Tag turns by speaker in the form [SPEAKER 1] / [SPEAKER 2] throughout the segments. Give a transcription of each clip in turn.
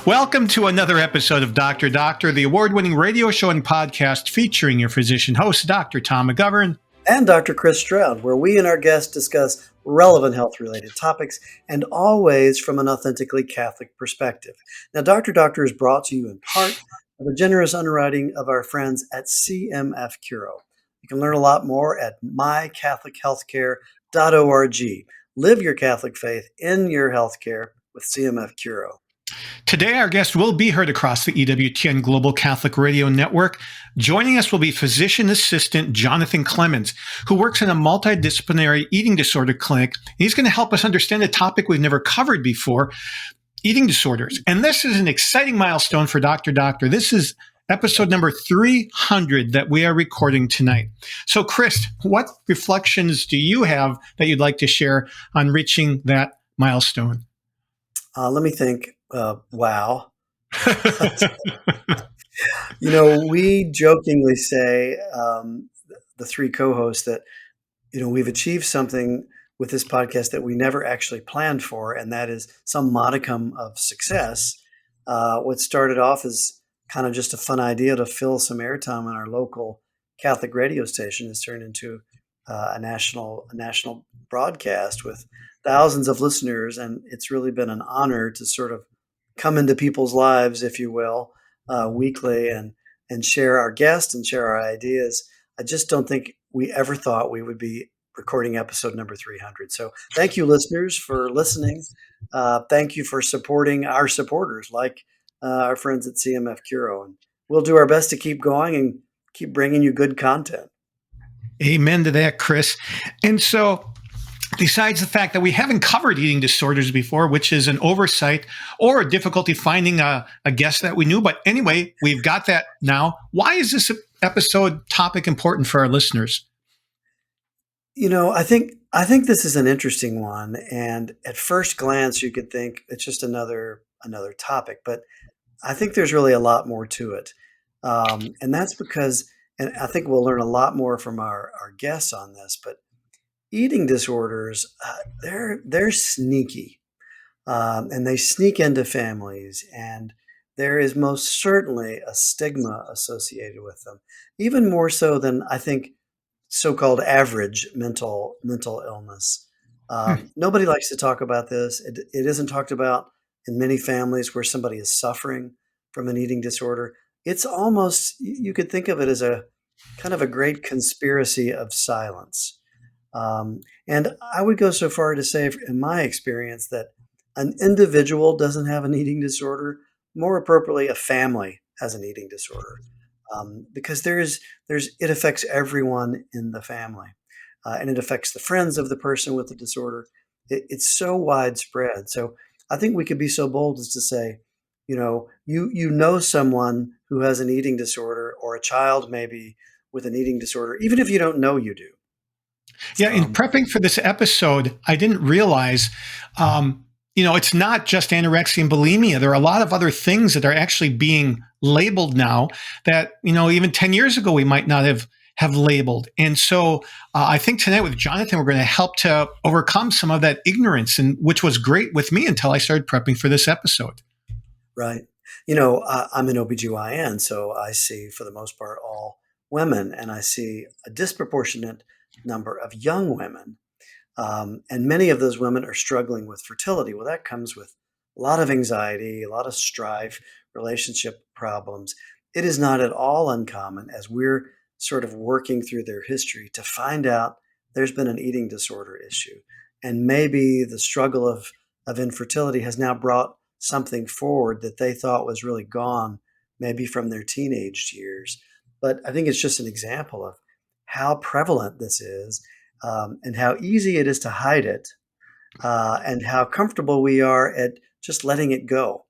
[SPEAKER 1] Welcome to another episode of Dr. Doctor, the award-winning radio show and podcast featuring your physician host, Dr. Tom McGovern.
[SPEAKER 2] And Dr. Chris Stroud, where we and our guests discuss relevant health-related topics and always from an authentically Catholic perspective. Now, Dr. Doctor is brought to you in part by the generous underwriting of our friends at CMF Curo. You can learn a lot more at mycatholichealthcare.org. Live your Catholic faith in your healthcare with CMF Curo.
[SPEAKER 1] Today, our guest will be heard across the EWTN Global Catholic Radio Network. Joining us will be physician assistant Jonathan Clemens, who works in a multidisciplinary eating disorder clinic. He's going to help us understand a topic we've never covered before, eating disorders. And this is an exciting milestone for Dr. Doctor. This is episode number 300 that we are recording tonight. So, Chris, what reflections do you have that you'd like to share on reaching that milestone?
[SPEAKER 2] Let me think. Wow. We jokingly say, the three co-hosts, that, we've achieved something with this podcast that we never actually planned for, and that is some modicum of success. What started off as kind of just a fun idea to fill some airtime on our local Catholic radio station has turned into a national broadcast with thousands of listeners, and it's really been an honor to sort of come into people's lives, if you will, weekly and share our guests and share our ideas. I just don't think we ever thought we would be recording episode number 300. So thank you, listeners, for listening. Thank you for supporting our supporters, like our friends at CMF Curo. And we'll do our best to keep going and keep bringing you good content.
[SPEAKER 1] Amen to that, Chris. And so, besides the fact that we haven't covered eating disorders before, which is an oversight or a difficulty finding a guest that we knew. But anyway, we've got that now. Why is this episode topic important for our listeners?
[SPEAKER 2] I think this is an interesting one. And at first glance, you could think it's just another topic. But I think there's really a lot more to it. And that's because, and I think we'll learn a lot more from our guests on this, but eating disorders, they're sneaky, and they sneak into families, and there is most certainly a stigma associated with them, even more so than, I think, so-called average mental illness. Nobody likes to talk about this. It isn't talked about in many families where somebody is suffering from an eating disorder. It's almost, you could think of it as a kind of a great conspiracy of silence. And I would go so far to say, in my experience, that an individual doesn't have an eating disorder. More appropriately, a family has an eating disorder, because it affects everyone in the family, and it affects the friends of the person with the disorder. It's so widespread. So I think we could be so bold as to say, you know someone who has an eating disorder, or a child maybe with an eating disorder, even if you don't know you do.
[SPEAKER 1] Yeah, in prepping for this episode, I didn't realize, it's not just anorexia and bulimia. There are a lot of other things that are actually being labeled now that, even 10 years ago, we might not have labeled. And so I think tonight with Jonathan, we're going to help to overcome some of that ignorance, and which was great with me until I started prepping for this episode.
[SPEAKER 2] Right. I'm an OBGYN, so I see, for the most part, all women, and I see a disproportionate number of young women. And many of those women are struggling with fertility. Well, that comes with a lot of anxiety, a lot of strife, relationship problems. It is not at all uncommon, as we're sort of working through their history, to find out there's been an eating disorder issue. And maybe the struggle of infertility has now brought something forward that they thought was really gone, maybe from their teenage years. But I think it's just an example of how prevalent this is, and how easy it is to hide it, and how comfortable we are at just letting it go.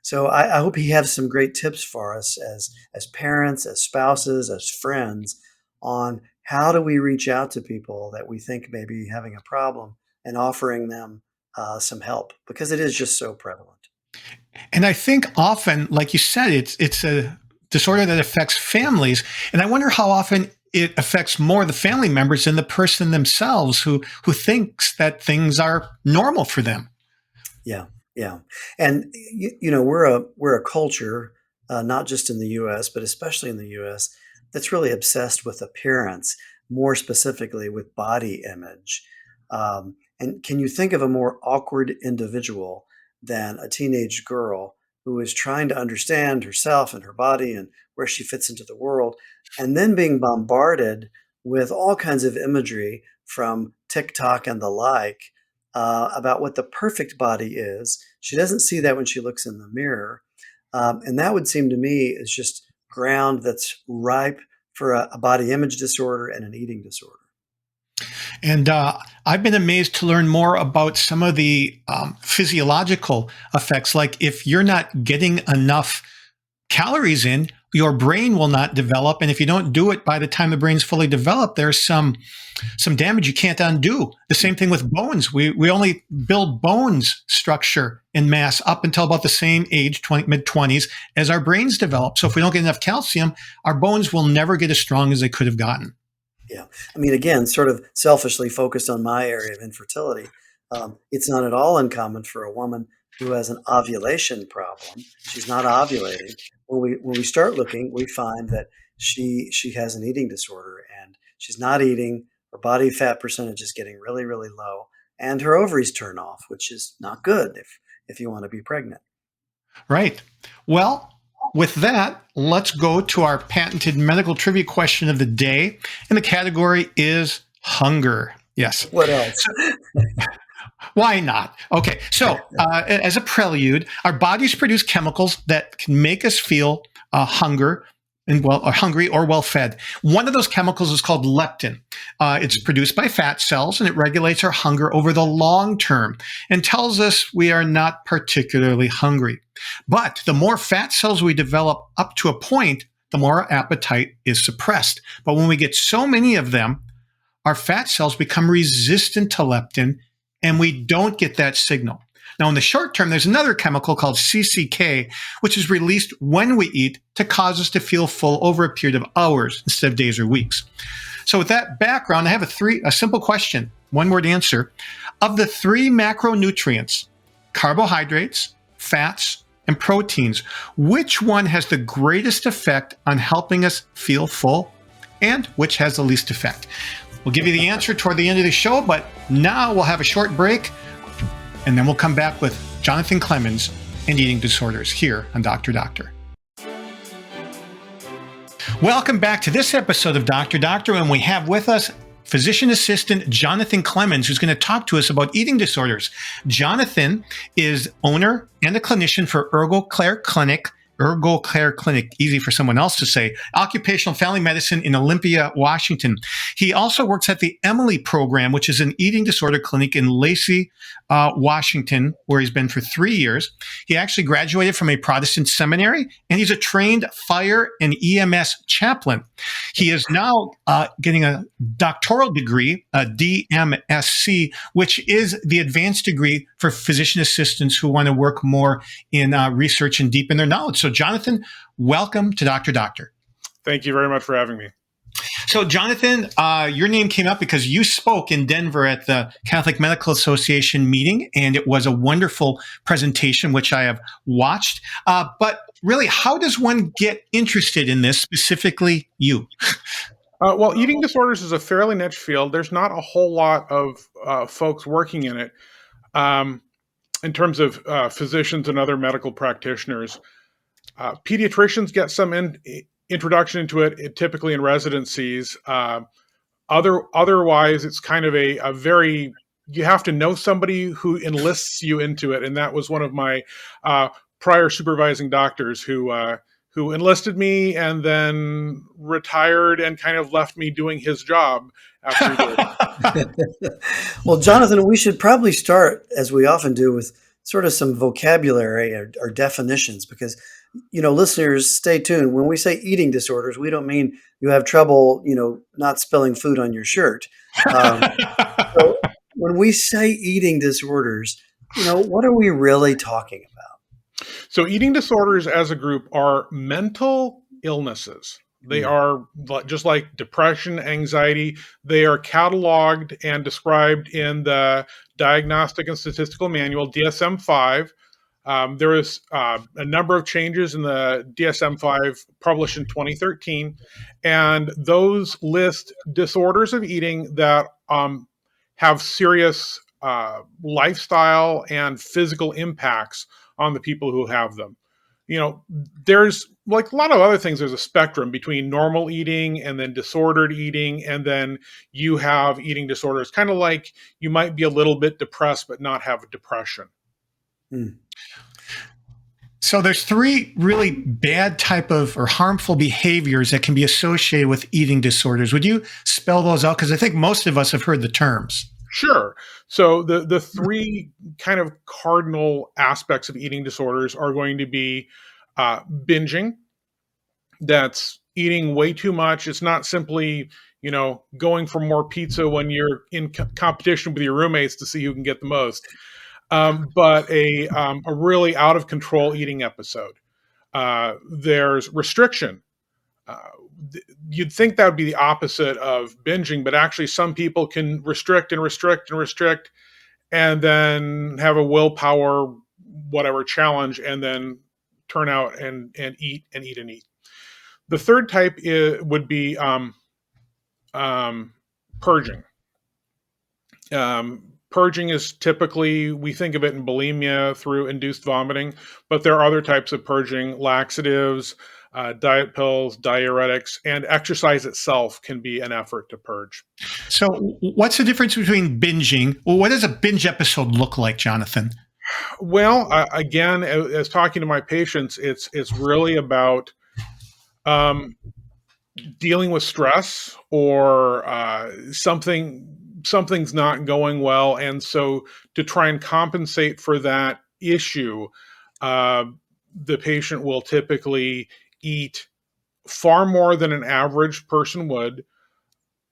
[SPEAKER 2] So I hope he has some great tips for us as parents, as spouses, as friends, on how do we reach out to people that we think may be having a problem and offering them some help, because it is just so prevalent.
[SPEAKER 1] And I think often, like you said, it's a disorder that affects families. And I wonder how often it affects more the family members than the person themselves who thinks that things are normal for them.
[SPEAKER 2] Yeah. Yeah, and we're a culture, not just in the U.S. but especially in the U.S. that's really obsessed with appearance, more specifically with body image. And can you think of a more awkward individual than a teenage girl who is trying to understand herself and her body and where she fits into the world, and then being bombarded with all kinds of imagery from TikTok and the like about what the perfect body is. She doesn't see that when she looks in the mirror. And that would seem to me is just ground that's ripe for a body image disorder and an eating disorder.
[SPEAKER 1] And I've been amazed to learn more about some of the physiological effects. Like if you're not getting enough calories in, your brain will not develop. And if you don't do it by the time the brain's fully developed, there's some damage you can't undo. The same thing with bones. We only build bones structure in mass up until about the same age, mid-20s, as our brains develop. So if we don't get enough calcium, our bones will never get as strong as they could have gotten.
[SPEAKER 2] Yeah. I mean, again, sort of selfishly focused on my area of infertility. It's not at all uncommon for a woman who has an ovulation problem. She's not ovulating. When we start looking, we find that she has an eating disorder and she's not eating. Her body fat percentage is getting really, really low, and her ovaries turn off, which is not good if you want to be pregnant.
[SPEAKER 1] Right. Well, with that, let's go to our patented medical trivia question of the day. And the category is hunger. Yes.
[SPEAKER 2] What else?
[SPEAKER 1] Why not? Okay. So, as a prelude, our bodies produce chemicals that can make us feel hunger and or hungry or well fed. One of those chemicals is called leptin. It's produced by fat cells and it regulates our hunger over the long term and tells us we are not particularly hungry. But the more fat cells we develop up to a point, the more our appetite is suppressed. But when we get so many of them, our fat cells become resistant to leptin and we don't get that signal. Now, in the short term, there's another chemical called CCK, which is released when we eat to cause us to feel full over a period of hours instead of days or weeks. So with that background, I have a simple question, one-word answer. Of the three macronutrients, carbohydrates, fats, and proteins, which one has the greatest effect on helping us feel full and which has the least effect? We'll give you the answer toward the end of the show, but now we'll have a short break. And then we'll come back with Jonathan Clemens and eating disorders here on Dr. Doctor. Welcome back to this episode of Dr. Doctor, and we have with us physician assistant Jonathan Clemens, who's going to talk to us about eating disorders. Jonathan is owner and a clinician for Ergo Care Clinic, easy for someone else to say, occupational family medicine in Olympia, Washington. He also works at the Emily program, which is an eating disorder clinic in Lacey, Washington, where he's been for 3 years. He actually graduated from a Protestant seminary, and he's a trained fire and EMS chaplain. He is now getting a doctoral degree, a DMSc, which is the advanced degree for physician assistants who want to work more in research and deepen their knowledge. So, Jonathan, welcome to Dr. Doctor.
[SPEAKER 3] Thank you very much for having me.
[SPEAKER 1] So, Jonathan, your name came up because you spoke in Denver at the Catholic Medical Association meeting, and it was a wonderful presentation, which I have watched. But really, how does one get interested in this, specifically you?
[SPEAKER 3] Well, eating disorders is a fairly niche field. There's not a whole lot of folks working in it in terms of physicians and other medical practitioners. Pediatricians get some introduction into it, typically in residencies. Otherwise, it's kind of a very, you have to know somebody who enlists you into it. And that was one of my prior supervising doctors who enlisted me and then retired and kind of left me doing his job after he did.
[SPEAKER 2] Well, Jonathan, we should probably start, as we often do, with sort of some vocabulary or definitions, because listeners, stay tuned. When we say eating disorders, we don't mean you have trouble, not spilling food on your shirt. So when we say eating disorders, what are we really talking about?
[SPEAKER 3] So eating disorders as a group are mental illnesses. They are just like depression, anxiety. They are cataloged and described in the Diagnostic and Statistical Manual, DSM-5. There is a number of changes in the DSM-5 published in 2013, and those list disorders of eating that have serious lifestyle and physical impacts on the people who have them. There's like a lot of other things. There's a spectrum between normal eating and then disordered eating, and then you have eating disorders, kind of like you might be a little bit depressed but not have a depression.
[SPEAKER 1] So there's 3 really bad type of or harmful behaviors that can be associated with eating disorders. Would you spell those out? Because I think most of us have heard the terms.
[SPEAKER 3] Sure. So the 3 kind of cardinal aspects of eating disorders are going to be binging. That's eating way too much. It's not simply, going for more pizza when you're in competition with your roommates to see who can get the most. But a really out of control eating episode. There's restriction. You'd think that would be the opposite of binging, but actually some people can restrict and restrict and restrict and then have a willpower, whatever challenge, and then turn out and eat and eat and eat. The third type would be purging. Purging is typically, we think of it in bulimia through induced vomiting, but there are other types of purging, laxatives, diet pills, diuretics, and exercise itself can be an effort to purge.
[SPEAKER 1] So what's the difference between binging? Well, what does a binge episode look like, Jonathan?
[SPEAKER 3] Well, again, as talking to my patients, it's really about dealing with stress or something's not going well, and so to try and compensate for that issue, the patient will typically eat far more than an average person would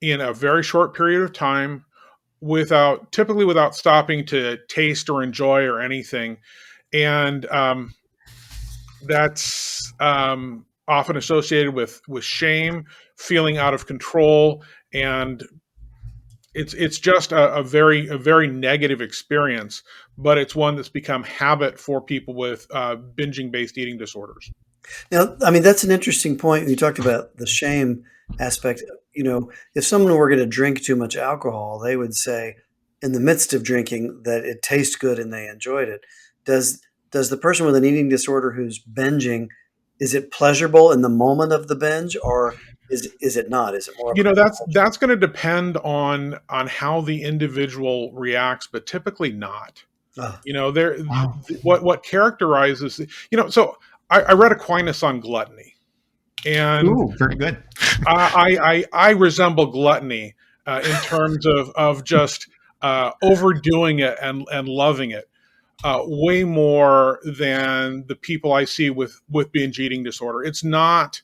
[SPEAKER 3] in a very short period of time, typically without stopping to taste or enjoy or anything, and that's often associated with shame, feeling out of control, and it's just a very negative experience, but it's one that's become habit for people with binging based eating disorders.
[SPEAKER 2] Now, I mean, that's an interesting point. You talked about the shame aspect. If someone were going to drink too much alcohol, they would say in the midst of drinking that it tastes good and they enjoyed it. Does the person with an eating disorder who's binging, is it pleasurable in the moment of the binge, or is it not? Is it more?
[SPEAKER 3] That's going to depend on how the individual reacts, but typically not.
[SPEAKER 1] Wow.
[SPEAKER 3] What characterizes, so I read Aquinas on gluttony, and
[SPEAKER 1] Ooh, very good.
[SPEAKER 3] I resemble gluttony in terms of just overdoing it and loving it way more than the people I see with binge eating disorder. It's not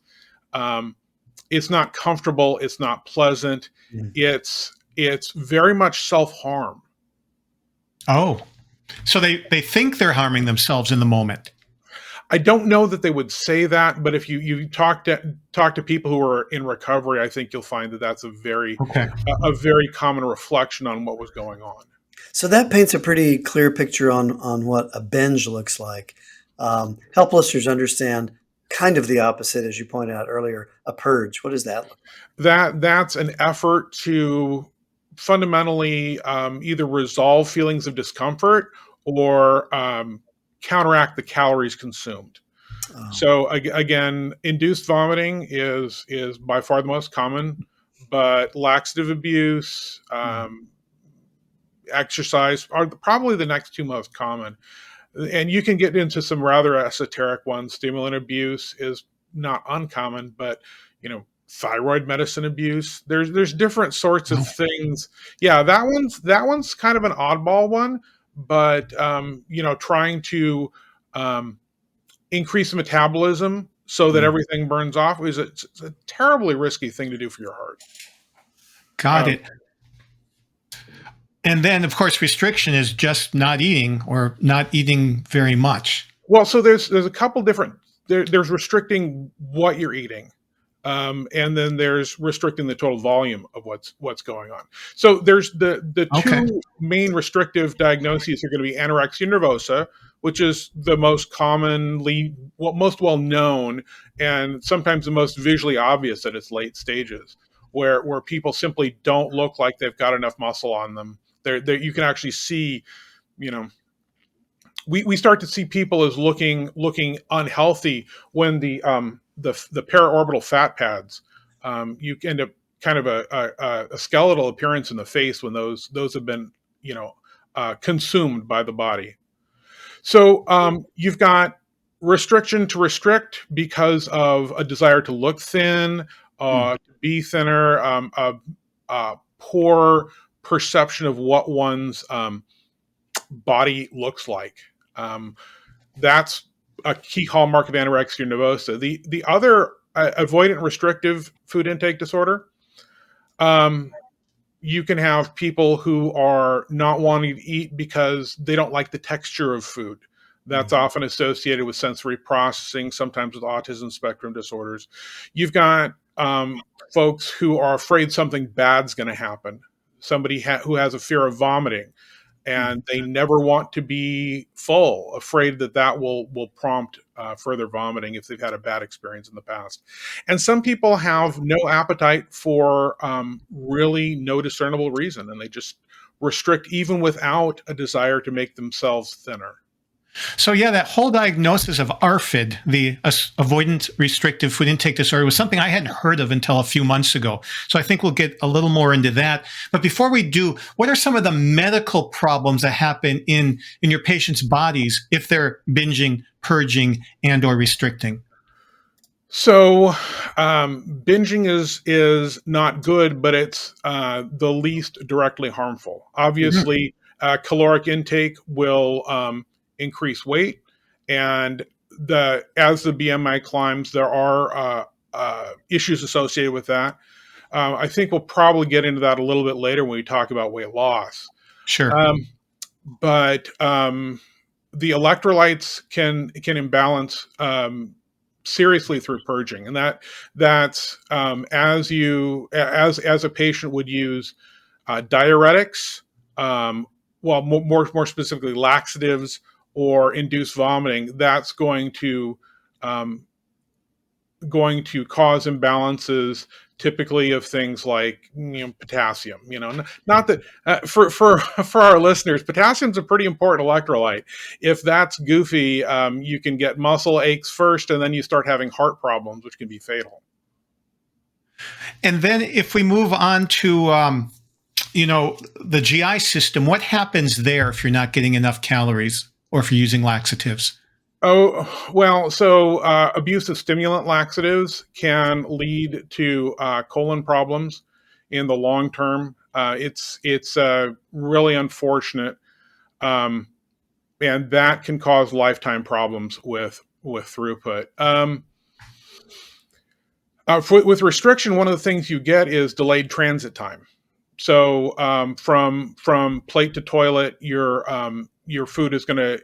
[SPEAKER 3] comfortable. It's not pleasant. It's very much self-harm.
[SPEAKER 1] Oh, so they think they're harming themselves in the moment.
[SPEAKER 3] I don't know that they would say that, but if you talk to people who are in recovery, I think you'll find that that's a very common reflection on what was going on.
[SPEAKER 2] So that paints a pretty clear picture on what a binge looks like. Help listeners understand kind of the opposite, as you pointed out earlier, a purge. What does that look like?
[SPEAKER 3] That's an effort to fundamentally either resolve feelings of discomfort or counteract the calories consumed. Oh. So again, induced vomiting is by far the most common, but laxative abuse, exercise are probably the next 2 most common. And you can get into some rather esoteric ones. Stimulant abuse is not uncommon, but thyroid medicine abuse. There's different sorts of things. Yeah, that one's kind of an oddball one, but trying to increase metabolism so that everything burns off is a terribly risky thing to do for your heart.
[SPEAKER 1] Got it. And then, of course, restriction is just not eating or not eating very much.
[SPEAKER 3] Well, so there's a couple different. There's restricting what you're eating. And then there's restricting the total volume of what's going on. So there's the
[SPEAKER 1] Okay.
[SPEAKER 3] two main restrictive diagnoses are going to be anorexia nervosa, which is the most commonly, most well known, and sometimes the most visually obvious at its late stages, where people simply don't look like they've got enough muscle on them. You can actually see, you know, we start to see people as looking unhealthy when the paraorbital fat pads, you end up kind of a skeletal appearance in the face when those have been, consumed by the body. So you've got restriction to restrict because of a desire to look thin,
[SPEAKER 2] Mm.
[SPEAKER 3] to be thinner, a poor perception of what one's body looks like. Um, that's a key hallmark of anorexia nervosa. The other avoidant restrictive food intake disorder, um, you can have people who are not wanting to eat because they don't like the texture of food. That's often associated with sensory processing, sometimes with autism spectrum disorders. You've got folks who are afraid something bad's going to happen. Somebody who has a fear of vomiting,
[SPEAKER 2] Mm.
[SPEAKER 3] and they never want to be full, afraid that will prompt further vomiting if they've had a bad experience in the past. And some people have no appetite for really no discernible reason, and they just restrict even without a desire to make themselves thinner.
[SPEAKER 1] So yeah, that whole diagnosis of ARFID, the avoidant restrictive food intake disorder, was something I hadn't heard of until a few months ago. So I think we'll get a little more into that. But before we do, what are some of the medical problems that happen in your patients' bodies if they're binging, purging, and or restricting?
[SPEAKER 3] So binging is not good, but it's the least directly harmful. Obviously, caloric intake will increase weight, and as the BMI climbs, there are issues associated with that. I think we'll probably get into that a little bit later when we talk about weight loss.
[SPEAKER 1] Sure.
[SPEAKER 3] Um, but the electrolytes can imbalance seriously through purging, and that's as a patient would use diuretics, well, more specifically laxatives or induced vomiting. That's um, going to cause imbalances, typically of things like potassium. Not that for our listeners, potassium's a pretty important electrolyte. If that's goofy, you can get muscle aches first, and then you start having heart problems, which can be fatal.
[SPEAKER 1] And then if we move on to the GI system, what happens there if you're not getting enough calories or if you're using laxatives?
[SPEAKER 3] Oh, well, so abuse of stimulant laxatives can lead to colon problems in the long term. It's really unfortunate, um, and that can cause lifetime problems with throughput. With restriction, one of the things you get is delayed transit time. So from plate to toilet, your food is going to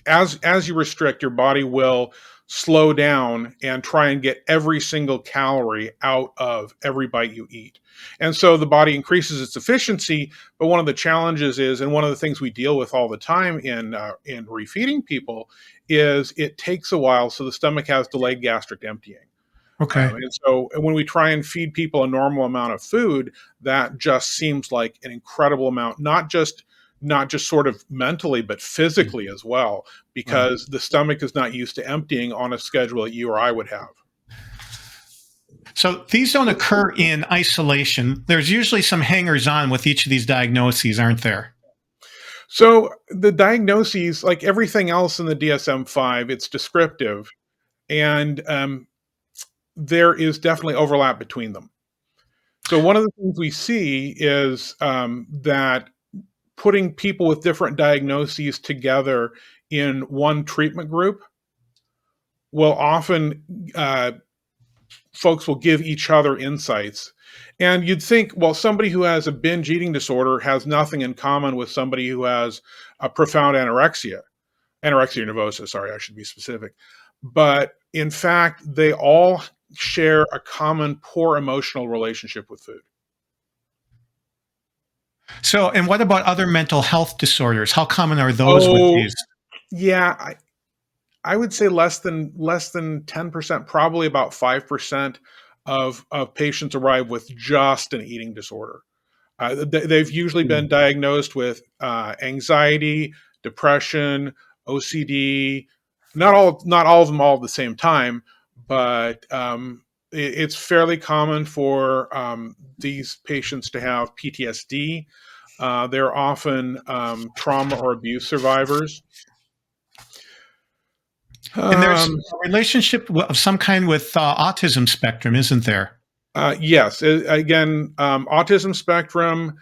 [SPEAKER 3] as you restrict, your body will slow down and try and get every single calorie out of every bite you eat. And so the body increases its efficiency. But one of the challenges is, and one of the things we deal with all the time in refeeding people, is it takes a while. So the stomach has delayed gastric emptying.
[SPEAKER 1] Okay.
[SPEAKER 3] And so when we try and feed people a normal amount of food, that just seems like an incredible amount, not just sort of mentally, but physically as well, because the stomach is not used to emptying on a schedule that you or I would have.
[SPEAKER 1] So these don't occur in isolation. There's usually some hangers on with each of these diagnoses, aren't there?
[SPEAKER 3] So the diagnoses, like everything else in the DSM-5, it's descriptive, and there is definitely overlap between them. So one of the things we see is that putting people with different diagnoses together in one treatment group will often folks will give each other insights. And you'd think, well, somebody who has a binge eating disorder has nothing in common with somebody who has a profound anorexia nervosa, sorry, I should be specific. But in fact, they all share a common poor emotional relationship with food.
[SPEAKER 1] So, and what about other mental health disorders? How common are those with these?
[SPEAKER 3] Yeah, I would say less than 10%, probably about 5% of patients arrive with just an eating disorder. They've usually been diagnosed with anxiety, depression, OCD. Not all of them all at the same time, but it's fairly common for these patients to have PTSD. They're often trauma or abuse survivors.
[SPEAKER 1] And there's a relationship of some kind with autism spectrum, isn't there?
[SPEAKER 3] Yes. Again, autism spectrum.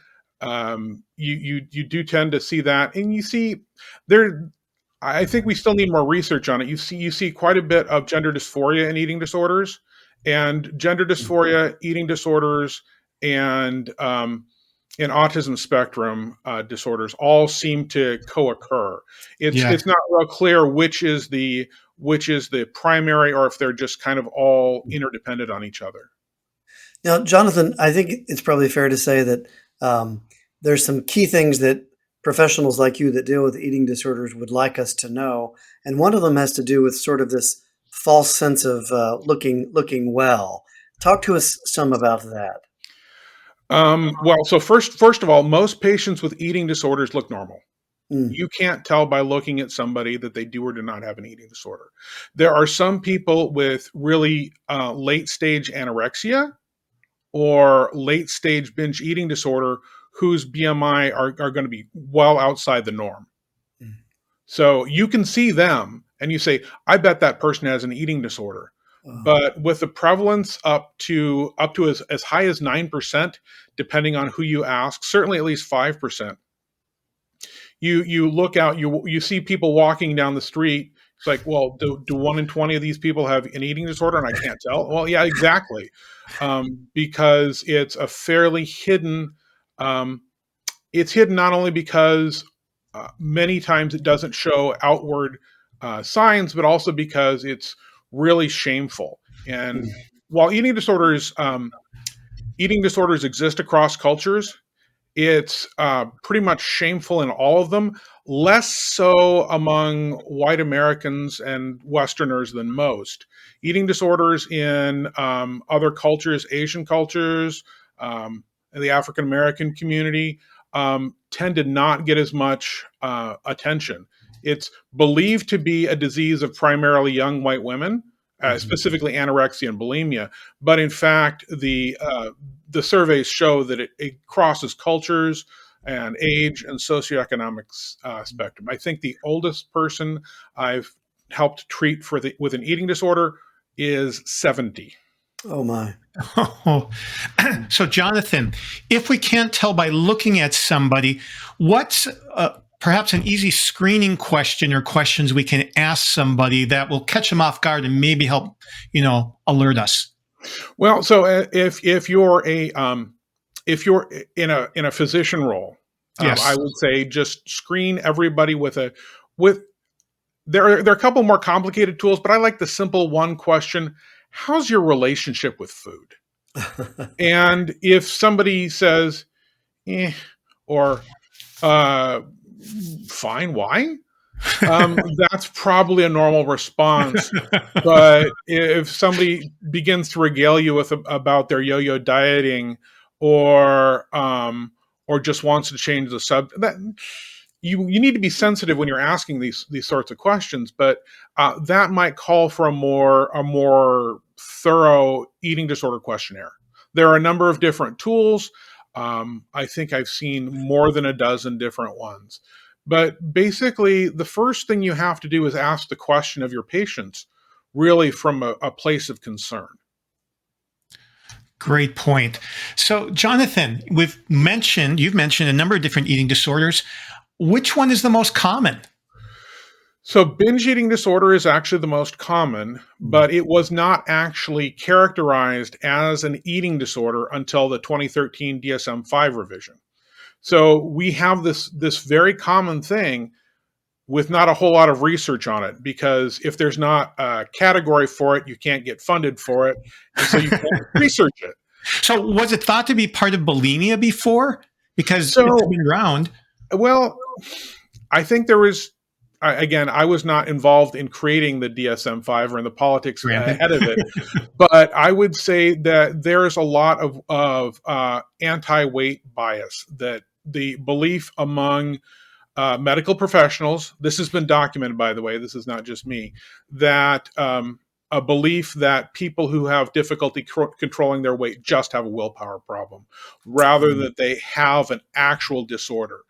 [SPEAKER 3] You do tend to see that, and you see there. I think we still need more research on it. You see quite a bit of gender dysphoria and eating disorders, and gender dysphoria, eating disorders, and autism spectrum disorders all seem to co-occur. It's not real clear which is the primary, or if they're just kind of all interdependent on each other.
[SPEAKER 2] Now, Jonathan, I think it's probably fair to say that there's some key things that professionals like you that deal with eating disorders would like us to know, and one of them has to do with sort of this false sense of looking well. Talk to us some about that.
[SPEAKER 3] Well, so first of all, most patients with eating disorders look normal. You can't tell by looking at somebody that they do or do not have an eating disorder. There are some people with really late stage anorexia or late stage binge eating disorder whose BMI are going to be well outside the norm. So you can see them and you say, I bet that person has an eating disorder. But with the prevalence up to as high as 9%, depending on who you ask, certainly at least 5%. You look out, you see people walking down the street. It's like, well, do 1 in 20 of these people have an eating disorder? And I can't tell. Well, yeah, exactly. Because it's a fairly hidden, it's hidden not only because many times it doesn't show outward signs, but also because it's really shameful. And while eating disorders exist across cultures, it's pretty much shameful in all of them, less so among white Americans and Westerners than most. Eating disorders in other cultures, Asian cultures, and the African American community tend to not get as much attention. It's believed to be a disease of primarily young white women, specifically anorexia and bulimia. But in fact, the surveys show that it crosses cultures and age and socioeconomic spectrum. I think the oldest person I've helped treat with an eating disorder is 70.
[SPEAKER 2] Oh my.
[SPEAKER 1] So Jonathan, if we can't tell by looking at somebody, what's perhaps an easy screening question or questions we can ask somebody that will catch them off guard and maybe help, alert us?
[SPEAKER 3] Well, so if you're in a physician role,
[SPEAKER 1] yes.
[SPEAKER 3] I would say just screen everybody with there are a couple more complicated tools, but I like the simple one question: how's your relationship with food? And if somebody says, or fine, why? That's probably a normal response. But if somebody begins to regale you about their yo-yo dieting, or just wants to change the subject, that you need to be sensitive when you're asking these sorts of questions. But that might call for a more thorough eating disorder questionnaire. There are a number of different tools. I think I've seen more than a dozen different ones. But basically, the first thing you have to do is ask the question of your patients, really from a place of concern.
[SPEAKER 1] Great point. So, Jonathan, you've mentioned a number of different eating disorders. Which one is the most common?
[SPEAKER 3] So binge eating disorder is actually the most common, but it was not actually characterized as an eating disorder until the 2013 DSM-5 revision. So we have this very common thing with not a whole lot of research on it, because if there's not a category for it, you can't get funded for it, and so you can't research it.
[SPEAKER 1] So was it thought to be part of bulimia before? Because
[SPEAKER 3] So,
[SPEAKER 1] it's been around.
[SPEAKER 3] well, I think there was, again, I was not involved in creating the DSM-5 or in the politics ahead of it, but I would say that there's a lot of anti-weight bias, that the belief among medical professionals, this has been documented, by the way, this is not just me, that a belief that people who have difficulty controlling their weight just have a willpower problem, rather than they have an actual disorder.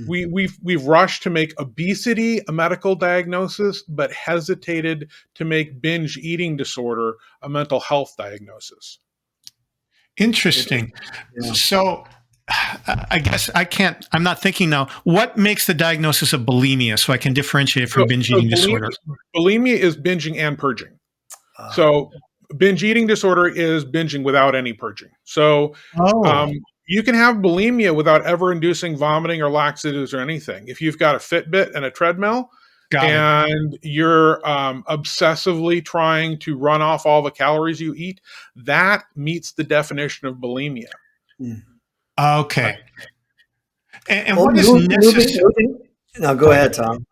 [SPEAKER 3] We've rushed to make obesity a medical diagnosis, but hesitated to make binge eating disorder a mental health diagnosis.
[SPEAKER 1] Interesting.
[SPEAKER 2] Yeah.
[SPEAKER 1] So I guess I'm not thinking now, what makes the diagnosis of bulimia so I can differentiate it from binge eating disorder?
[SPEAKER 3] Bulimia is binging and purging. So binge eating disorder is binging without any purging. So you can have bulimia without ever inducing vomiting or laxatives or anything. If you've got a Fitbit and a treadmill, and you're obsessively trying to run off all the calories you eat, that meets the definition of bulimia.
[SPEAKER 1] Okay. And what is necessary?
[SPEAKER 2] No, go ahead, Tom.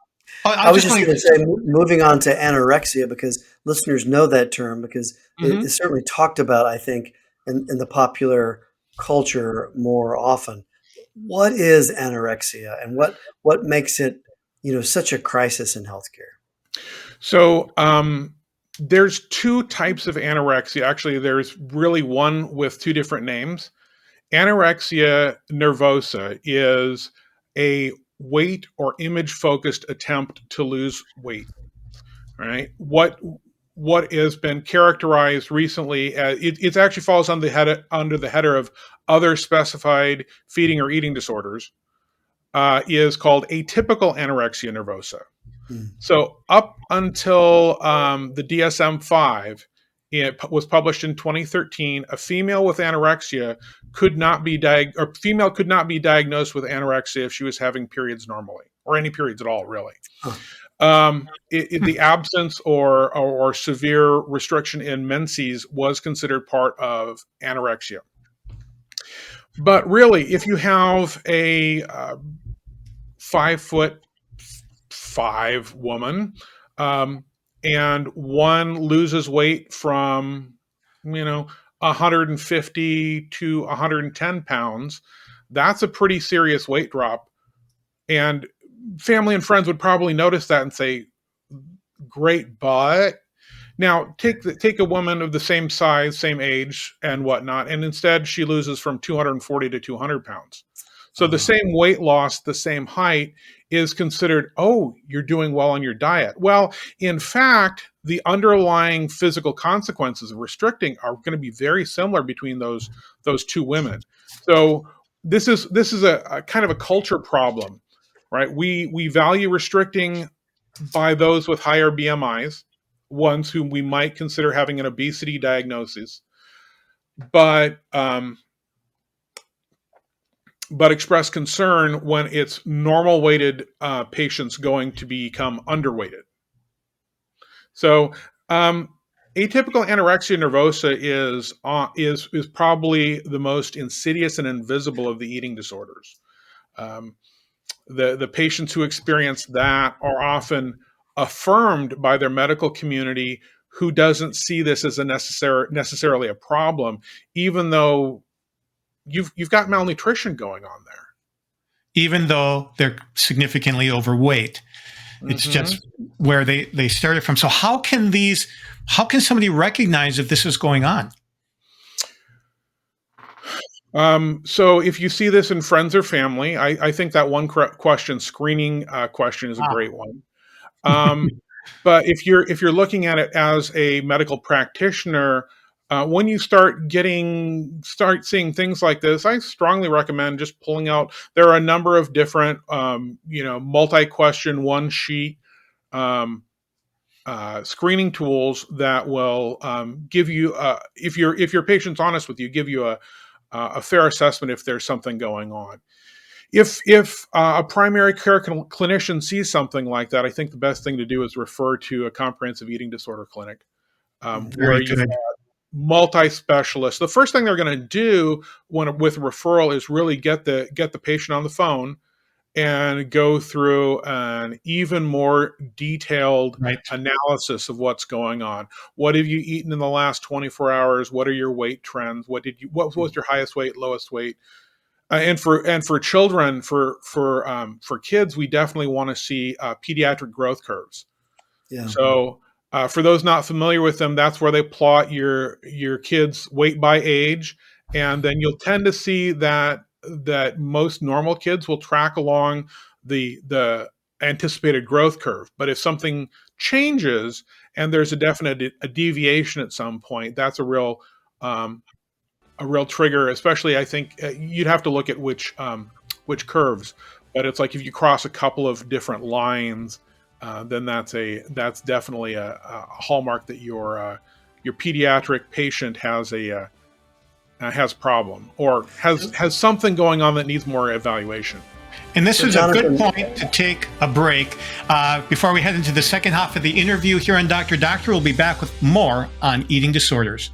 [SPEAKER 2] I was just going to say, moving on to anorexia, because listeners know that term, because it's certainly talked about, I think, in the popular culture more often. What is anorexia, and what makes it, such a crisis in healthcare?
[SPEAKER 3] So there's two types of anorexia. Actually, there's really one with two different names. Anorexia nervosa is a weight or image-focused attempt to lose weight. Right? What has been characterized recently as it actually falls under the header of other specified feeding or eating disorders, is called atypical anorexia nervosa. So up until the DSM-5, it was published in 2013. A female with anorexia could not be diagnosed with anorexia if she was having periods normally, or any periods at all, really. The absence or severe restriction in menses was considered part of anorexia. But really, if you have a 5'5" woman, and one loses weight from 150 to 110 pounds, that's a pretty serious weight drop. And family and friends would probably notice that and say, great, but now take a woman of the same size, same age, and whatnot, and instead she loses from 240 to 200 pounds. So the same weight loss, the same height is considered, oh, you're doing well on your diet. Well, in fact, the underlying physical consequences of restricting are going to be very similar between those two women. So this is a kind of a culture problem, right? We value restricting by those with higher BMIs, ones whom we might consider having an obesity diagnosis, but express concern when it's normal weighted patients going to become underweighted. So atypical anorexia nervosa is probably the most insidious and invisible of the eating disorders. The patients who experience that are often affirmed by their medical community, who doesn't see this as necessarily a problem, even though you've got malnutrition going on there.
[SPEAKER 1] Even though they're significantly overweight. It's just where they started from. So how can somebody recognize if this is going on?
[SPEAKER 3] So if you see this in friends or family, I think that one screening question is a great one. But if you're looking at it as a medical practitioner, when you start seeing things like this, I strongly recommend just pulling out. There are a number of different, multi-question, one sheet screening tools that will give you, if your patient's honest with you, give you a fair assessment if there's something going on. If a primary care clinician sees something like that, I think the best thing to do is refer to a comprehensive eating disorder clinic, where
[SPEAKER 1] Very
[SPEAKER 3] you've
[SPEAKER 1] good.
[SPEAKER 3] multi-specialists. The first thing they're going to do with referral is really get the patient on the phone and go through an even more detailed
[SPEAKER 1] Right.
[SPEAKER 3] analysis of what's going on. What have you eaten in the last 24 hours? What are your weight trends? What was your highest weight, lowest weight? And for children, for kids, we definitely want to see pediatric growth curves.
[SPEAKER 2] Yeah.
[SPEAKER 3] So for those not familiar with them, that's where they plot your kids' weight by age, and then you'll tend to see that most normal kids will track along the anticipated growth curve. But if something changes and there's a deviation at some point, that's um, a real trigger. Especially, I think you'd have to look at which curves. But it's like if you cross a couple of different lines, then that's definitely a hallmark that your pediatric patient has problem or has something going on that needs more evaluation.
[SPEAKER 1] And this
[SPEAKER 2] So
[SPEAKER 1] is a good
[SPEAKER 2] Jonathan,
[SPEAKER 1] point to take a break. Before we head into the second half of the interview here on Dr. Doctor, we'll be back with more on eating disorders.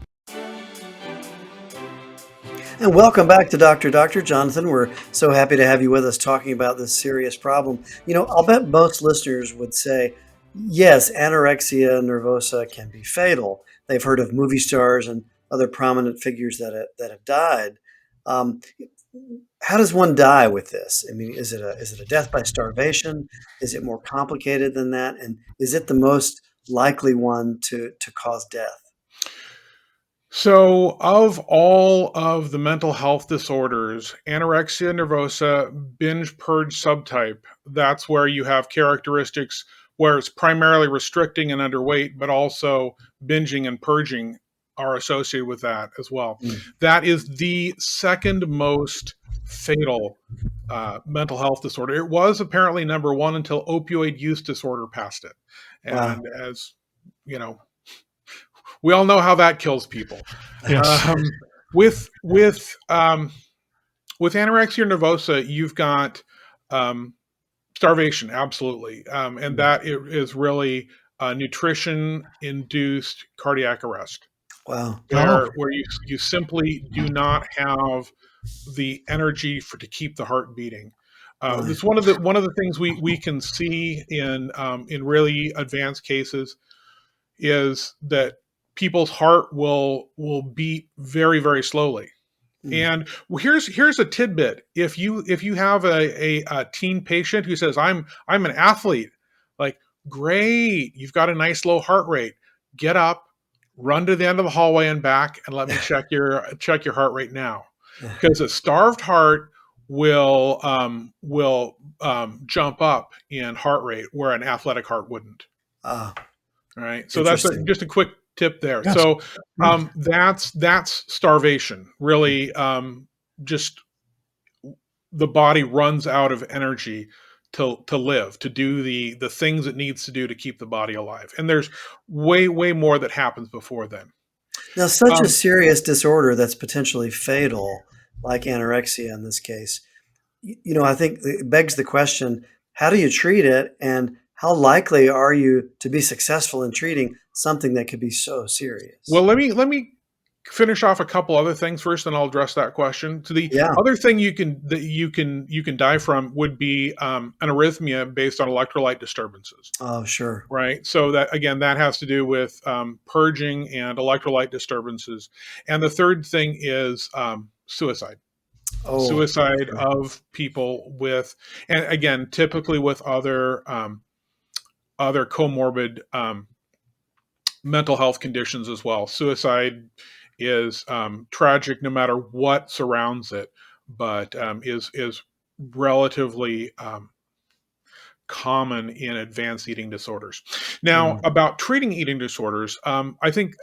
[SPEAKER 2] and welcome back to Dr. Doctor. Jonathan, we're so happy to have you with us talking about this serious problem. I'll bet most listeners would say, yes, anorexia nervosa can be fatal. They've heard of movie stars and other prominent figures that have died. Um, how does one die with this? I mean, is it a death by starvation? Is it more complicated than that? And is it the most likely one to cause death?
[SPEAKER 3] So, of all of the mental health disorders, anorexia nervosa, binge purge subtype, that's where you have characteristics where it's primarily restricting and underweight, but also binging and purging are associated with that as well.
[SPEAKER 2] Mm.
[SPEAKER 3] That is the second most fatal mental health disorder. It was apparently number one until opioid use disorder passed it.
[SPEAKER 2] Wow.
[SPEAKER 3] And as you know, we all know how that kills people.
[SPEAKER 1] Yes.
[SPEAKER 3] Um, with anorexia nervosa, you've got starvation, absolutely, and that is really nutrition-induced cardiac arrest,
[SPEAKER 2] Wow.
[SPEAKER 1] Oh,
[SPEAKER 3] where you simply do not have the energy to keep the heart beating.
[SPEAKER 2] Right.
[SPEAKER 3] It's one of the things we can see in really advanced cases is that people's heart will beat very, very slowly.
[SPEAKER 2] Mm.
[SPEAKER 3] And here's a tidbit: if you have a teen patient who says I'm an athlete, like, great, you've got a nice low heart rate. Get up, run to the end of the hallway and back, and let me check your heart rate now, because a starved heart will jump up in heart rate where an athletic heart wouldn't.
[SPEAKER 2] Ah,
[SPEAKER 3] All right, so that's
[SPEAKER 2] interesting.
[SPEAKER 3] just a quick tip there.
[SPEAKER 1] yes.
[SPEAKER 3] So that's starvation. Really, just the body runs out of energy to live, to do the things it needs to do to keep the body alive. And there's way more that happens before then.
[SPEAKER 2] Now, such a
[SPEAKER 3] Um,
[SPEAKER 2] serious disorder that's potentially fatal, like anorexia in this case, I think it begs the question, how do you treat it? And how likely are you to be successful in treating something that could be so
[SPEAKER 3] well,
[SPEAKER 2] serious?
[SPEAKER 3] let me finish off a couple other things first, and I'll address that question. So the
[SPEAKER 2] Yeah.
[SPEAKER 3] other thing you can die from would be an arrhythmia based on electrolyte disturbances.
[SPEAKER 2] Oh, sure.
[SPEAKER 3] Right. So that, again, that has to do with purging and electrolyte disturbances. And the third thing is suicide.
[SPEAKER 2] Oh,
[SPEAKER 3] Suicide
[SPEAKER 2] sure.
[SPEAKER 3] of people with, and again, typically with other comorbid mental health conditions as well. Suicide is tragic no matter what surrounds it, but is relatively common in advanced eating disorders. Now,
[SPEAKER 2] Mm,
[SPEAKER 3] about treating eating disorders, I think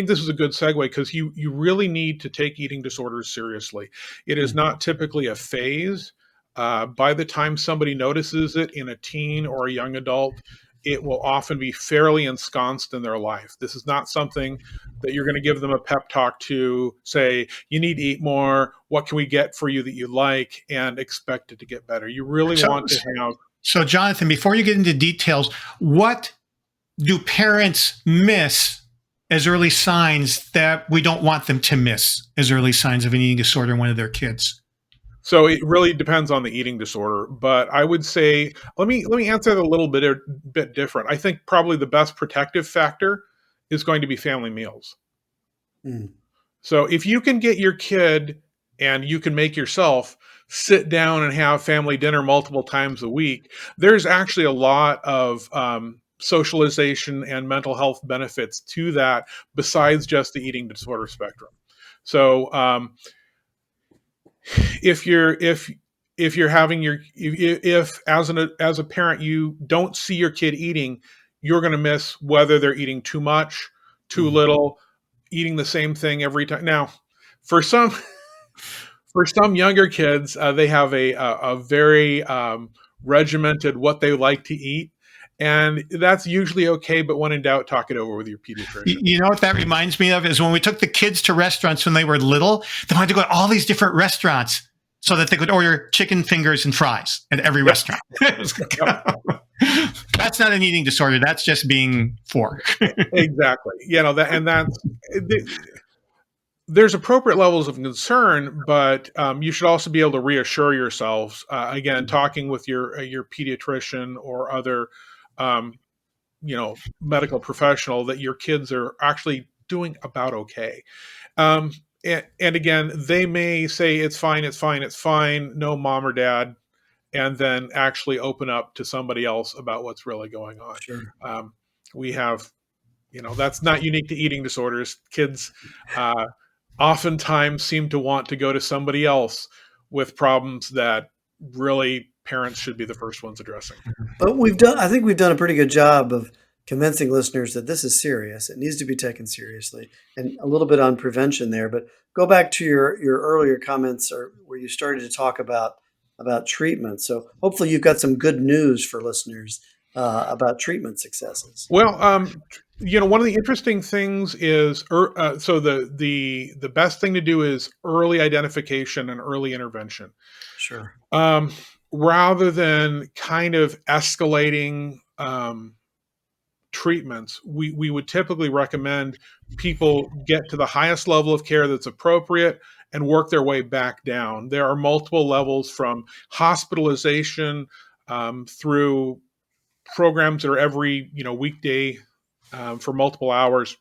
[SPEAKER 3] this is a good segue, because you really need to take eating disorders seriously. It is
[SPEAKER 2] mm,
[SPEAKER 3] not typically a phase. By the time somebody notices it in a teen or a young adult, it will often be fairly ensconced in their life. This is not something that you're going to give them a pep talk to say, you need to eat more. What can we get for you that you like, and expect it to get better. You really
[SPEAKER 1] So,
[SPEAKER 3] want to have.
[SPEAKER 1] so Jonathan, before you get into details, what do parents miss as early signs that we don't want them to miss as early signs of an eating disorder in one of their kids?
[SPEAKER 3] So it really depends on the eating disorder, but I would say let me answer that a little bit different. I think probably the best protective factor is going to be family meals.
[SPEAKER 2] Mm.
[SPEAKER 3] So if you can get your kid, and you can make yourself sit down and have family dinner multiple times a week, there's actually a lot of socialization and mental health benefits to that besides just the eating disorder spectrum. So if you're having your if as a parent you don't see your kid eating, you're going to miss whether they're eating too much, too little, eating the same thing every time. Now, for some younger kids, they have a very regimented what they like to eat, and that's usually okay. But when in doubt, talk it over with your pediatrician.
[SPEAKER 1] You know what that reminds me of is when we took the kids to restaurants when they were little, they wanted to go to all these different restaurants so that they could order chicken fingers and fries at every restaurant. That's not an eating disorder. That's just being 4.
[SPEAKER 3] Exactly. There's appropriate levels of concern, but you should also be able to reassure yourselves. Again, talking with your pediatrician or other, medical professional, that your kids are actually doing about okay. And again, they may say it's fine, it's fine, it's fine. No, mom or dad, and then actually open up to somebody else about what's really going on.
[SPEAKER 2] Sure.
[SPEAKER 3] We have, that's not unique to eating disorders. Kids oftentimes seem to want to go to somebody else with problems that really parents should be the first ones addressing.
[SPEAKER 2] But I think we've done a pretty good job of convincing listeners that this is serious. It needs to be taken seriously, and a little bit on prevention there. But go back to your earlier comments, or where you started to talk about treatment. So hopefully you've got some good news for listeners about treatment successes.
[SPEAKER 3] Well, one of the interesting things is, so the best thing to do is early identification and early intervention.
[SPEAKER 2] Sure.
[SPEAKER 3] Rather than kind of escalating treatments, we would typically recommend people get to the highest level of care that's appropriate and work their way back down. There are multiple levels, from hospitalization through programs that are every weekday for multiple hours,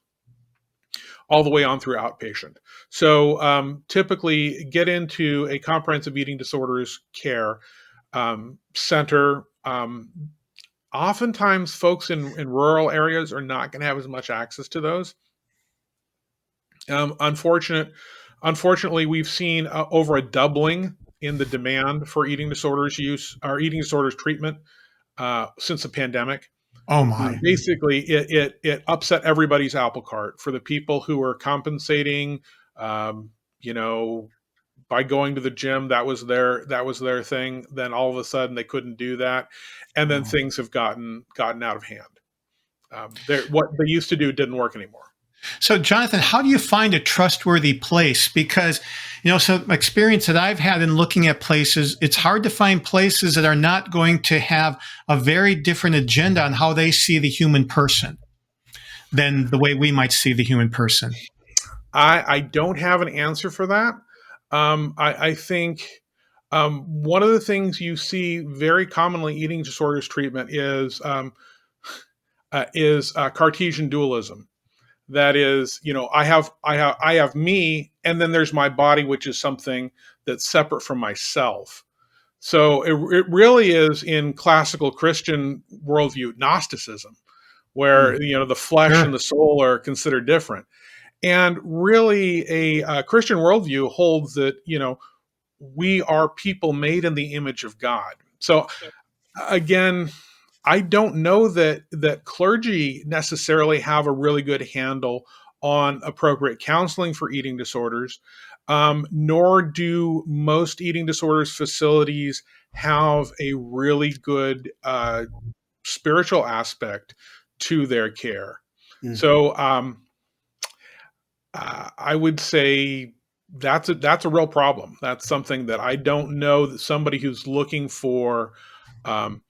[SPEAKER 3] all the way on through outpatient. So typically get into a comprehensive eating disorders care center. Oftentimes folks in rural areas are not going to have as much access to those. Unfortunately, we've seen over a doubling in the demand for eating disorders use or eating disorders treatment since the pandemic.
[SPEAKER 1] Oh my!
[SPEAKER 3] Basically, it upset everybody's apple cart. For the people who were compensating, by going to the gym, that was their thing. Then all of a sudden they couldn't do that, and then things have gotten out of hand. What they used to do didn't work anymore.
[SPEAKER 1] So, Jonathan, how do you find a trustworthy place? Because, some experience that I've had in looking at places, it's hard to find places that are not going to have a very different agenda on how they see the human person than the way we might see the human person.
[SPEAKER 3] I don't have an answer for that. I think one of the things you see very commonly eating disorders treatment is Cartesian dualism. That is, I have me, and then there's my body, which is something that's separate from myself. So it really is, in classical Christian worldview, Gnosticism, where the flesh and the soul are considered different. And really, a Christian worldview holds that we are people made in the image of God. So again, I don't know that clergy necessarily have a really good handle on appropriate counseling for eating disorders, nor do most eating disorders facilities have a really good spiritual aspect to their care.
[SPEAKER 2] Mm.
[SPEAKER 3] So I would say that's a real problem. That's something that I don't know that somebody who's looking for um,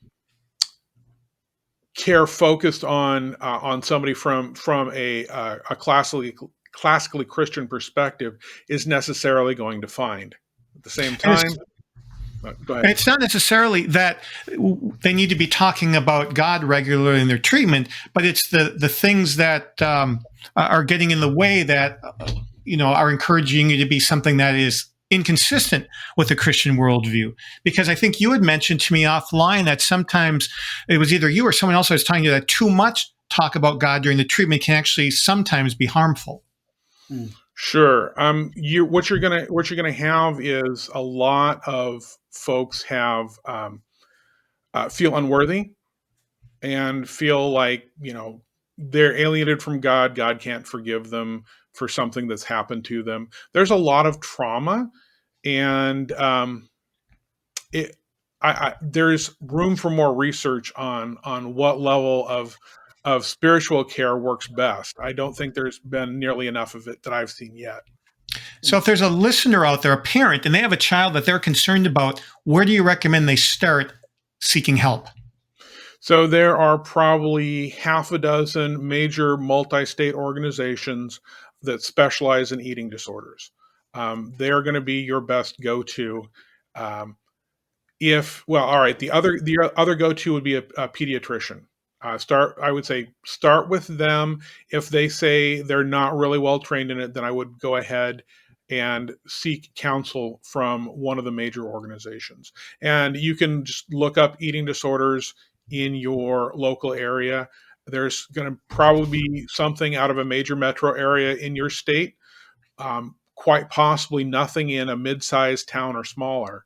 [SPEAKER 3] care focused on somebody from a classically Christian perspective is necessarily going to find. At the same
[SPEAKER 1] And
[SPEAKER 3] time, go ahead.
[SPEAKER 1] it's not necessarily that they need to be talking about God regularly in their treatment, but it's the things that are getting in the way that are encouraging you to be something that is inconsistent with the Christian worldview. Because I think you had mentioned to me offline that sometimes it was either you or someone else I was telling you that too much talk about God during the treatment can actually sometimes be harmful.
[SPEAKER 2] Mm.
[SPEAKER 3] Sure. What you're gonna have is a lot of folks have feel unworthy and feel like they're alienated from God. God can't forgive them for something that's happened to them. There's a lot of trauma, and it there's room for more research on what level of spiritual care works best. I don't think there's been nearly enough of it that I've seen yet.
[SPEAKER 1] So if there's a listener out there, a parent, and they have a child that they're concerned about, where do you recommend they start seeking help?
[SPEAKER 3] So there are probably half a dozen major multi-state organizations that specialize in eating disorders. They're going to be your best go-to. Um, if well, all right, the other go-to would be a pediatrician. I would say start with them. If they say they're not really well trained in it, then I would go ahead and seek counsel from one of the major organizations. And you can just look up eating disorders in your local area. There's going to probably be something out of a major metro area in your state. Quite possibly nothing in a mid-sized town or smaller.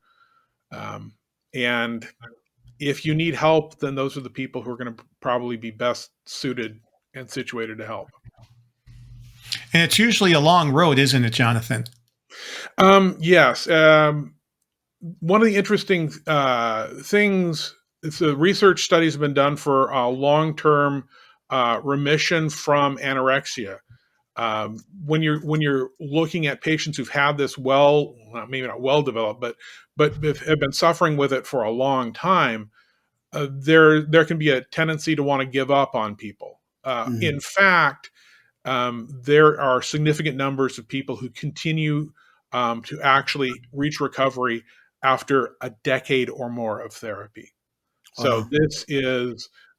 [SPEAKER 3] And if you need help, then those are the people who are going to probably be best suited and situated to help.
[SPEAKER 1] And it's usually a long road, isn't it, Jonathan?
[SPEAKER 3] Yes. One of the interesting things is the research studies have been done for long-term remission from anorexia. When you're looking at patients who've had this maybe not well developed, but have been suffering with it for a long time, there can be a tendency to want to give up on people.
[SPEAKER 2] Mm.
[SPEAKER 3] In fact, there are significant numbers of people who continue to actually reach recovery after a decade or more of therapy. So
[SPEAKER 2] Wow.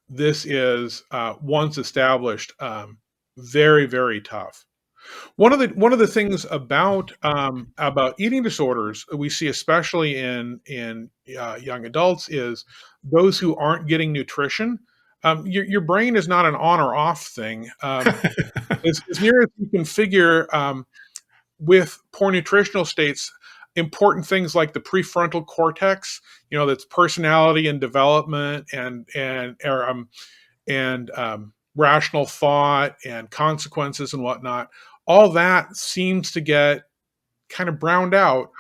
[SPEAKER 3] this is once established, very, very tough. One of the things about eating disorders we see, especially in young adults, is those who aren't getting nutrition. Your brain is not an on or off thing. As near as you can figure, with poor nutritional states, important things like the prefrontal cortex, that's personality and development and rational thought and consequences and whatnot, all that seems to get kind of browned out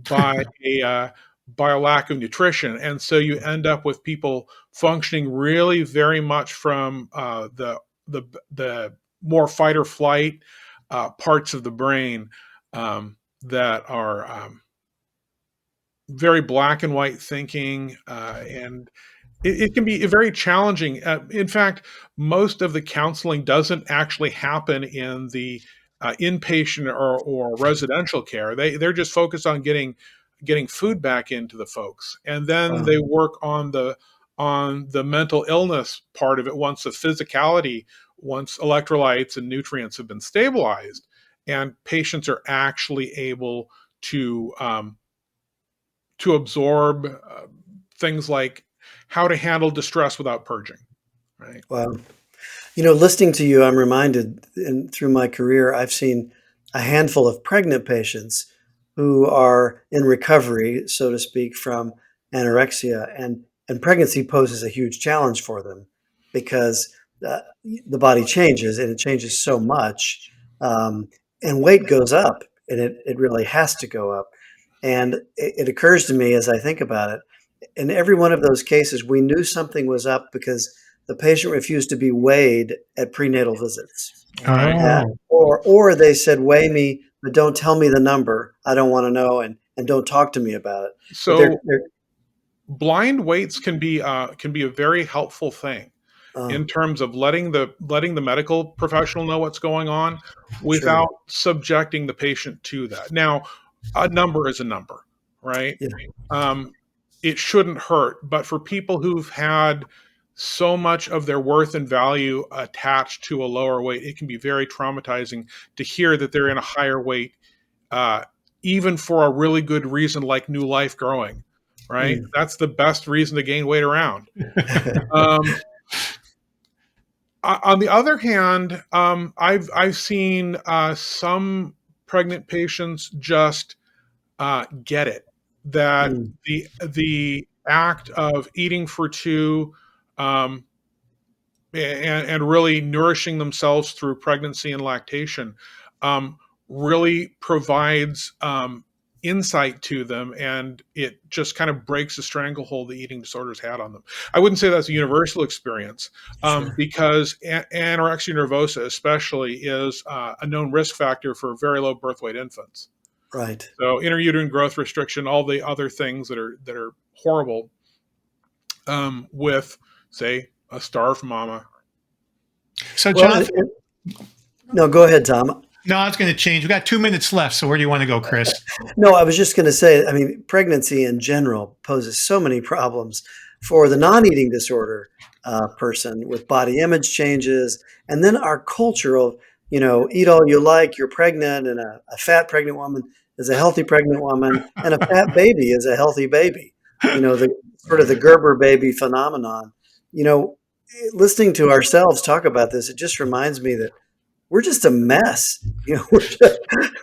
[SPEAKER 3] by a lack of nutrition, and so you end up with people functioning really very much from the more fight or flight parts of the brain that are very black and white thinking, and it can be very challenging. In fact, most of the counseling doesn't actually happen in the inpatient or residential care. They're just focused on getting food back into the folks, and then
[SPEAKER 2] Wow.
[SPEAKER 3] they work on the mental illness part of it once the physicality, once electrolytes and nutrients have been stabilized, and patients are actually able to absorb things like how to handle distress without purging, right?
[SPEAKER 2] Wow. Listening to you, I'm reminded, and through my career, I've seen a handful of pregnant patients who are in recovery, so to speak, from anorexia, and pregnancy poses a huge challenge for them because the body changes, and it changes so much, and weight goes up, and it really has to go up. And it occurs to me as I think about it, in every one of those cases, we knew something was up because the patient refused to be weighed at prenatal visits.
[SPEAKER 3] Right.
[SPEAKER 2] Or they said, weigh me, but don't tell me the number. I don't want to know, and don't talk to me about it. But
[SPEAKER 3] So blind weights can be a very helpful thing in terms of letting the medical professional know what's going on without subjecting the patient to that. Now, a number is a number, right?
[SPEAKER 2] Yeah.
[SPEAKER 3] It shouldn't hurt, but for people who've had so much of their worth and value attached to a lower weight, it can be very traumatizing to hear that they're in a higher weight, even for a really good reason like new life growing, right? That's the best reason to gain weight around. On the other hand, I've seen some pregnant patients just get it, that the act of eating for two and really nourishing themselves through pregnancy and lactation really provides insight to them, and it just kind of breaks the stranglehold the eating disorders had on them. I wouldn't say that's a universal experience, because anorexia nervosa especially is a known risk factor for very low birth weight infants.
[SPEAKER 2] Right.
[SPEAKER 3] So intrauterine growth restriction, all the other things that are horrible, with, say, a starved mama.
[SPEAKER 1] So, Jonathan,
[SPEAKER 2] no, go ahead, Tom.
[SPEAKER 1] No, I was going to change. We got 2 minutes left. So where do you want to go, Chris?
[SPEAKER 2] No, I was just going to say, I mean, pregnancy in general poses so many problems for the non-eating disorder person, with body image changes, and then our culture of, eat all you like, you're pregnant, and a fat pregnant woman is a healthy pregnant woman, and a fat baby is a healthy baby. The sort of the Gerber baby phenomenon. Listening to ourselves talk about this, it just reminds me that we're just a mess,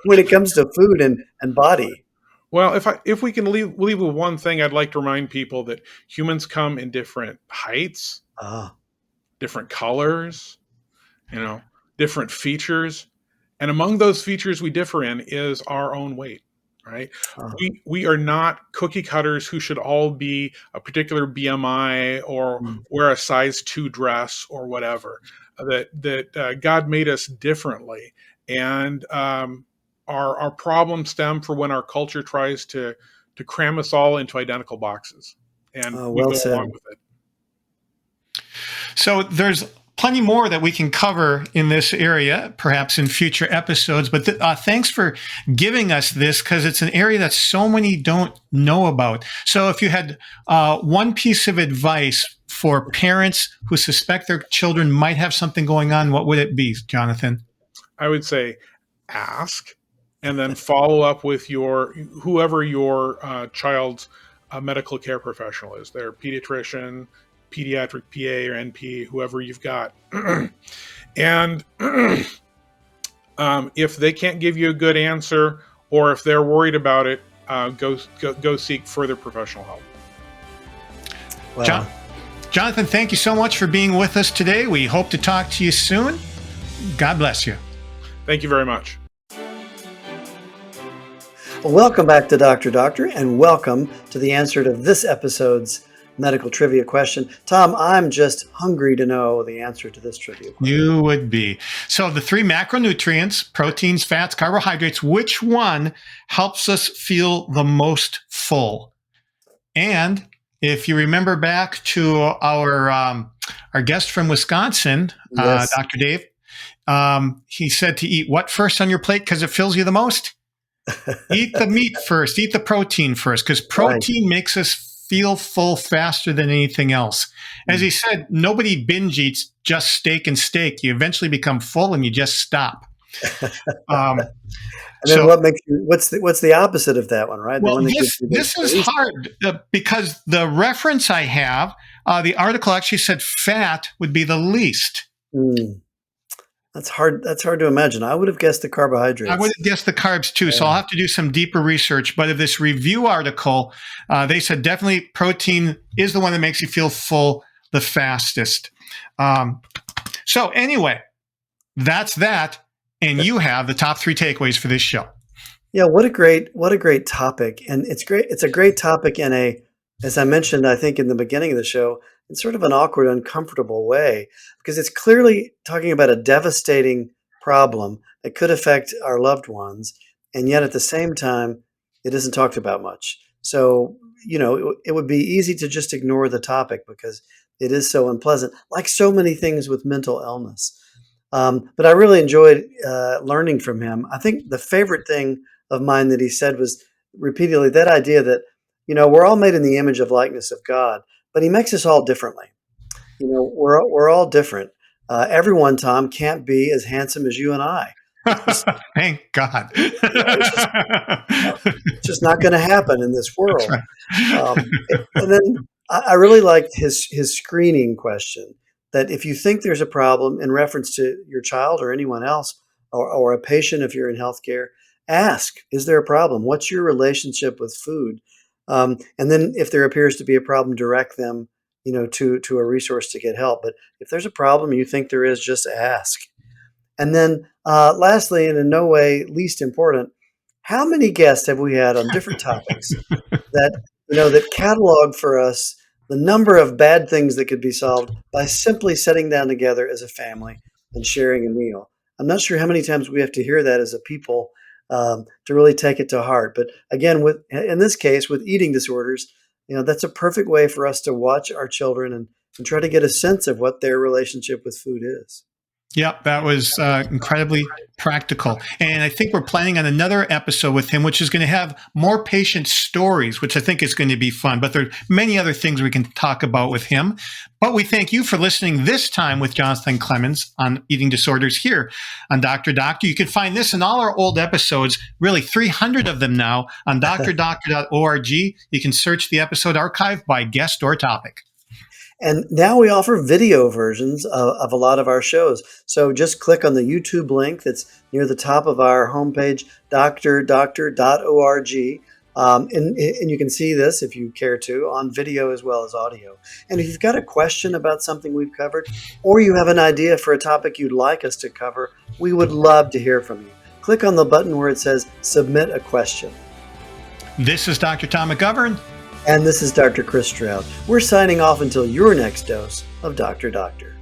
[SPEAKER 2] when it comes to food and body.
[SPEAKER 3] Well, if we can leave with one thing, I'd like to remind people that humans come in different heights, different colors, different features. And among those features we differ in is our own weight, right? We are not cookie cutters who should all be a particular BMI or wear a size 2 dress or whatever. That God made us differently, and our problems stem from when our culture tries to cram us all into identical boxes, and we go along with it.
[SPEAKER 1] So there's plenty more that we can cover in this area, perhaps in future episodes. But thanks for giving us this, because it's an area that so many don't know about. So if you had one piece of advice for parents who suspect their children might have something going on, what would it be, Jonathan?
[SPEAKER 3] I would say ask, and then follow up with whoever your child's medical care professional is, their pediatrician, pediatric PA or NP, whoever you've got. And if they can't give you a good answer, or if they're worried about it, go seek further professional help.
[SPEAKER 2] Wow.
[SPEAKER 1] Jonathan, thank you so much for being with us today. We hope to talk to you soon. God bless you.
[SPEAKER 3] Thank you very much.
[SPEAKER 2] Well, welcome back to Dr. Doctor, and welcome to the answer to this episode's medical trivia question. Tom, I'm just hungry to know the answer to this trivia question.
[SPEAKER 1] You would be. So the 3 macronutrients, proteins, fats, carbohydrates, which one helps us feel the most full? And if you remember back to our guest from Wisconsin,
[SPEAKER 2] Yes.
[SPEAKER 1] Dr. Dave, he said to eat what first on your plate because it fills you the most? Eat the meat first. Eat the protein first, because protein makes us feel full faster than anything else. As he said, nobody binge eats just steak and steak. You eventually become full and you just stop.
[SPEAKER 2] And then what makes you? What's the opposite of that one, right?
[SPEAKER 1] Well, this is hard because the reference I have, the article actually said fat would be the least.
[SPEAKER 2] That's hard. That's hard to imagine. I would have guessed the carbohydrates.
[SPEAKER 1] I would have guessed the carbs too. So I'll have to do some deeper research. But of this review article, they said definitely protein is the one that makes you feel full the fastest. So anyway, that's that. And you have the top 3 takeaways for this show.
[SPEAKER 2] Yeah, what a great topic. And it's great. It's a great topic in a as I mentioned, I think in the beginning of the show, in sort of an awkward, uncomfortable way, because it's clearly talking about a devastating problem that could affect our loved ones. And yet at the same time, it isn't talked about much. So, it would be easy to just ignore the topic because it is so unpleasant, like so many things with mental illness. But I really enjoyed learning from him. I think the favorite thing of mine that he said was repeatedly that idea that, we're all made in the image of likeness of God, but he makes us all differently. We're all different. Everyone, Tom, can't be as handsome as you and I. It's just,
[SPEAKER 1] Thank God.
[SPEAKER 2] it's just not going to happen in this
[SPEAKER 1] That's
[SPEAKER 2] world.
[SPEAKER 1] right.
[SPEAKER 2] And then I really liked his screening question that if you think there's a problem in reference to your child or anyone else or a patient if you're in healthcare, ask, is there a problem? What's your relationship with food? And then if there appears to be a problem, direct them, to a resource to get help. But if there's a problem you think there is, just ask. And then lastly, and in no way least important, how many guests have we had on different topics that catalog for us the number of bad things that could be solved by simply sitting down together as a family and sharing a meal? I'm not sure how many times we have to hear that as a people to really take it to heart. But again, in this case, with eating disorders, that's a perfect way for us to watch our children and try to get a sense of what their relationship with food is.
[SPEAKER 1] Yep, that was incredibly practical. And I think we're planning on another episode with him, which is going to have more patient stories, which I think is going to be fun. But there are many other things we can talk about with him. But we thank you for listening this time with Jonathan Clemens on eating disorders here on Dr. Doctor. You can find this in all our old episodes, really 300 of them now, on drdoctor.org. You can search the episode archive by guest or topic.
[SPEAKER 2] And now we offer video versions of a lot of our shows. So just click on the YouTube link that's near the top of our homepage, drdoctor.org. And you can see this, if you care to, on video as well as audio. And if you've got a question about something we've covered, or you have an idea for a topic you'd like us to cover, we would love to hear from you. Click on the button where it says Submit a Question.
[SPEAKER 1] This is Dr. Tom McGovern.
[SPEAKER 2] And this is Dr. Chris Stroud. We're signing off until your next dose of Dr. Doctor.